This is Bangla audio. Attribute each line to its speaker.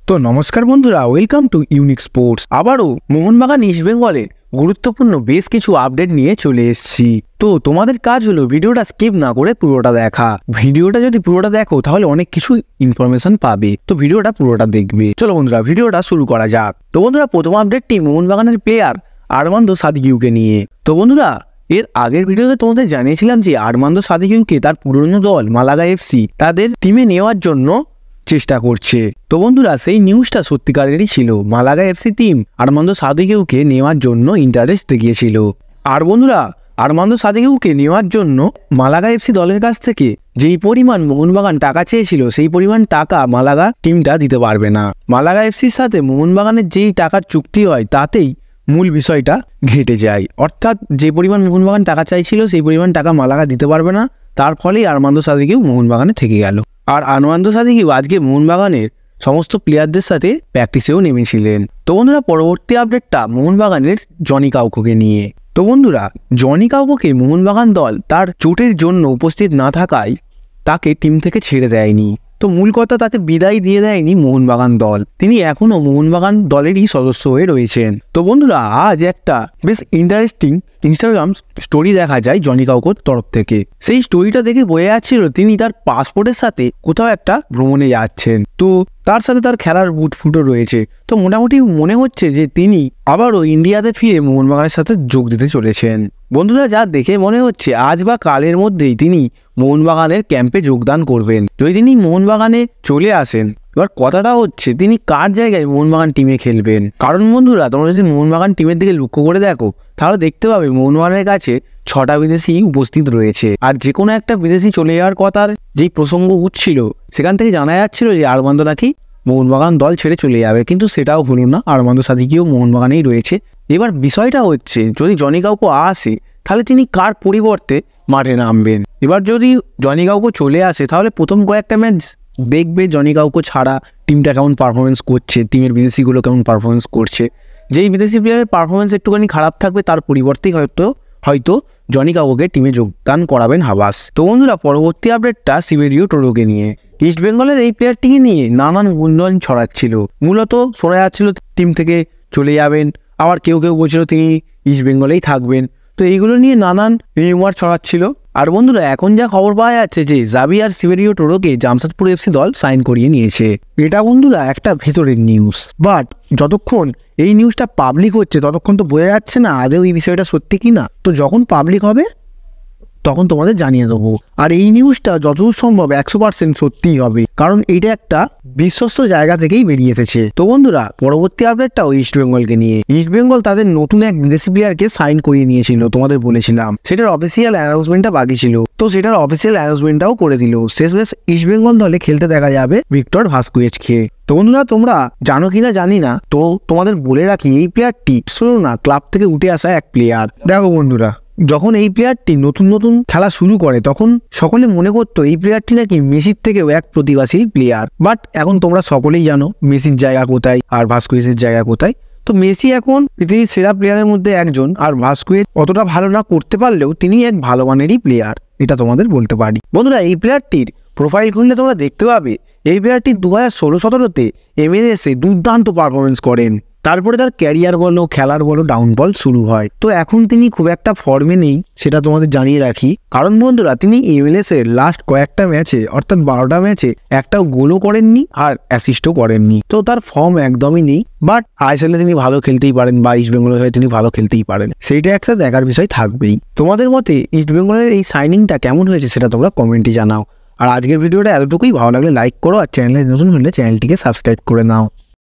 Speaker 1: তো নমস্কার বন্ধুরা, ওয়েলকাম টু ইউনিক স্পোর্টস। আবারও মোহনবাগান ইস্ট বেঙ্গলের গুরুত্বপূর্ণ বেশ কিছু আপডেট নিয়ে চলে এসেছি। তো তোমাদের কাজ হলো ভিডিওটা স্কিপ না করে পুরোটা দেখা। ভিডিওটা যদি পুরোটা দেখো তাহলে অনেক কিছু ইনফরমেশন পাবে, তো ভিডিওটা পুরোটা দেখবে। চলো বন্ধুরা, ভিডিওটা শুরু করা যাক। তো বন্ধুরা, প্রথম আপডেটটি মোহনবাগানের প্লেয়ার আরমান্দো সাদিকিউকে নিয়ে। তো বন্ধুরা, এর আগের ভিডিওতে তোমাদের জানিয়েছিলাম যে আরমান্দো সাদিকিউকে তার পুরনো দল মালাগা এফসি তাদের টিমে নেওয়ার জন্য চেষ্টা করছে। তো বন্ধুরা, সেই নিউজটা সত্যিকারেরই ছিল। মালাগা এফসি টিম আরমান্দো সাদিকিউকে নেওয়ার জন্য ইন্টারেস্ট দেখিয়েছিল। আর বন্ধুরা, আরমান্দো সাদিকিউকে নেওয়ার জন্য মালাগা এফসি দলের কাছ থেকে যেই পরিমাণ মোহনবাগান টাকা চেয়েছিল সেই পরিমাণ টাকা মালাগা টিমটা দিতে পারবে না। মালাগা এফসির সাথে মোহনবাগানের যেই টাকার চুক্তি হয় তাতেই মূল বিষয়টা ঘেটে যায়। অর্থাৎ যে পরিমাণ মোহনবাগান টাকা চাইছিল সেই পরিমাণ টাকা মালাগা দিতে পারবে না, তার ফলেই আরমান্দো সাদিকিউ মোহনবাগানে থেকে গেল। আর আরমান্দো সাদিকিউ আজকে মোহনবাগানের সমস্ত প্লেয়ারদের সাথে প্র্যাকটিসেও নেমেছিলেন। তো বন্ধুরা, পরবর্তী আপডেটটা মোহনবাগানের জনি কাউকোকে নিয়ে। তো বন্ধুরা, জনি কাউকোকে মোহনবাগান দল তার চোটের জন্য উপস্থিত না থাকায় তাকে টিম থেকে ছেড়ে দেয়নি। তো মূল কথা, তাকে বিদায় দিয়ে দেয়নি মোহনবাগান দল, তিনি এখনও মোহনবাগান দলেরই সদস্য হয়ে রয়েছেন। তো বন্ধুরা, আজ একটা বেশ ইন্টারেস্টিং ইনস্টাগ্রাম স্টোরি দেখা যায় জনি কাউকোর তরফ থেকে। সেই স্টোরিটা দেখে বোঝা যাচ্ছিল তিনি তার পাসপোর্টের সাথে কোথাও একটা ভ্রমণে যাচ্ছেন। তো তার সাথে তার খেলার বুট ফুটও রয়েছে। তো মোটামুটি মনে হচ্ছে যে তিনি আবারও ইন্ডিয়াতে ফিরে মোহনবাগানের সাথে যোগ দিতে চলেছেন। বন্ধুরা, যা দেখে মনে হচ্ছে আজ বা কালের মধ্যেই তিনি মোহনবাগানের ক্যাম্পে যোগদান করবেন। যদি তিনি মোহনবাগানে চলে আসেন, এবার কথাটা হচ্ছে তিনি কার জায়গায় মোহনবাগান টিমে খেলবেন। কারণ বন্ধুরা, তোমরা যদি মোহনবাগান টিমের দিকে লক্ষ্য করে দেখো তাহলে দেখতে পাবে মোহনবাগানের কাছে 6টা বিদেশি উপস্থিত রয়েছে। আর যে কোনো একটা বিদেশি চলে যাওয়ার কথার যেই প্রসঙ্গ উঠছিল সেখান থেকে জানা যাচ্ছিল যে আরমান্দো নাকি মোহনবাগান দল ছেড়ে চলে যাবে, কিন্তু সেটাও হলো না। আরমান্দো সাদিকিউ মোহনবাগানেই রয়েছে। এবার বিষয়টা হচ্ছে যদি জনি কাউকো আসে তাহলে তিনি কার পরিবর্তে মাঠে নামবেন। এবার যদি জনি কাউকো চলে আসে তাহলে প্রথম কয়েকটা ম্যাচ দেখবে জনি কাউকো ছাড়া টিমটা কেমন পারফরমেন্স করছে, টিমের বিদেশিগুলো কেমন পারফরমেন্স করছে। যেই বিদেশি প্লেয়ারের পারফরমেন্স একটুখানি খারাপ থাকবে তার পরিবর্তেই হয়তো জনি কাউকোকে টিমে যোগদান করাবেন হাবাস। তো বন্ধুরা, পরবর্তী আপডেটটা সিবেরিও টোরোকে নিয়ে। ইস্ট বেঙ্গলের এই প্লেয়ারটিকে নিয়ে নানান গুঞ্জন ছড়াচ্ছিল। মূলত শোনা যাচ্ছিল টিম থেকে চলে যাবেন, আবার কেউ কেউ বলছিল তিনি ইস্ট বেঙ্গলেই থাকবেন। তো এইগুলো নিয়ে নানান রিউমার ছড়াচ্ছিল। আর বন্ধুরা, এখন যা খবর পাওয়া যাচ্ছে যে জাভিয়ার সিবেরিও টোরোকে জামশেদপুর এফসি দল সাইন করিয়ে নিয়েছে। এটা বন্ধুরা একটা ভেতরের নিউজ, বাট যতক্ষণ এই নিউজটা পাবলিক হচ্ছে ততক্ষণ তো বোঝা যাচ্ছে না আদৌ এই বিষয়টা সত্যি কি না। তো যখন পাবলিক হবে তখন তোমাদের জানিয়ে দেবো। আর এই নিউজটা যতদূর সম্ভব 100% সত্যিই হবে, কারণ এইটা একটা বিশ্বস্ত জায়গা থেকেই বেরিয়ে এসেছে। তো বন্ধুরা, পরবর্তী আপডেটটাও ইস্ট বেঙ্গলকে নিয়ে। ইস্ট বেঙ্গল তাদের নতুন এক বিদেশি প্লেয়ারকে সাইন করিয়ে নিয়েছিল, তোমাদের বলেছিলাম। সেটার অফিসিয়াল অ্যানাউন্সমেন্টটা বাকি ছিল, তো সেটার অফিসিয়াল অ্যানাউন্সমেন্টটাও করে দিল। শেষমেশ ইস্ট বেঙ্গল দলে খেলতে দেখা যাবে ভিক্টর ভাস্কুয়েজকে। তো বন্ধুরা, তোমরা জানো কিনা জানি না, তো তোমাদের বলে রাখি এই প্লেয়ারটি শোনো না ক্লাব থেকে উঠে আসা এক প্লেয়ার। দেখো বন্ধুরা, যখন এই প্লেয়ারটি নতুন নতুন খেলা শুরু করে তখন সকলে মনে করতো এই প্লেয়ারটি নাকি মেসির থেকেও এক প্রতিবাসী প্লেয়ার। বাট এখন তোমরা সকলেই জানো মেসির জায়গা কোথায় আর ভাস্কুয়েজের জায়গা কোথায়। তো মেসি এখন পৃথিবীর সেরা প্লেয়ারের মধ্যে একজন, আর ভাস্কুয়েজ অতটা ভালো না করতে পারলেও তিনি এক ভালো মানেরই প্লেয়ার, এটা তোমাদের বলতে পারি। বন্ধুরা, এই প্লেয়ারটির প্রোফাইল খুললে তোমরা দেখতে পাবে এই প্লেয়ারটি 2016-17 MLS-এ দুর্দান্ত পারফরমেন্স করেন। তারপরে তার ক্যারিয়ার বলো খেলার বলো ডাউনফল শুরু হয়। তো এখন তিনি খুব একটা ফর্মে নেই, সেটা তোমাদের জানিয়ে রাখি। কারণ বন্ধুরা, তিনি MLS-এর লাস্ট কয়েকটা ম্যাচে অর্থাৎ 12টা ম্যাচে একটাও গোলও করেননি আর অ্যাসিস্টও করেননি। তো তার ফর্ম একদমই নেই। বাট আইএসএলে তিনি ভালো খেলতেই পারেন বা ইস্ট বেঙ্গলের হয়ে তিনি ভালো খেলতেই পারেন, সেইটা একটা দেখার বিষয় থাকবেই। তোমাদের মতে ইস্ট বেঙ্গলের এই সাইনিংটা কেমন হয়েছে সেটা তোমরা কমেন্টে জানাও। আর আজকের ভিডিওটা এতটুকুই। ভালো লাগলে লাইক করো, আর চ্যানেলে নতুন হলে চ্যানেলটিকে সাবস্ক্রাইব করে নাও।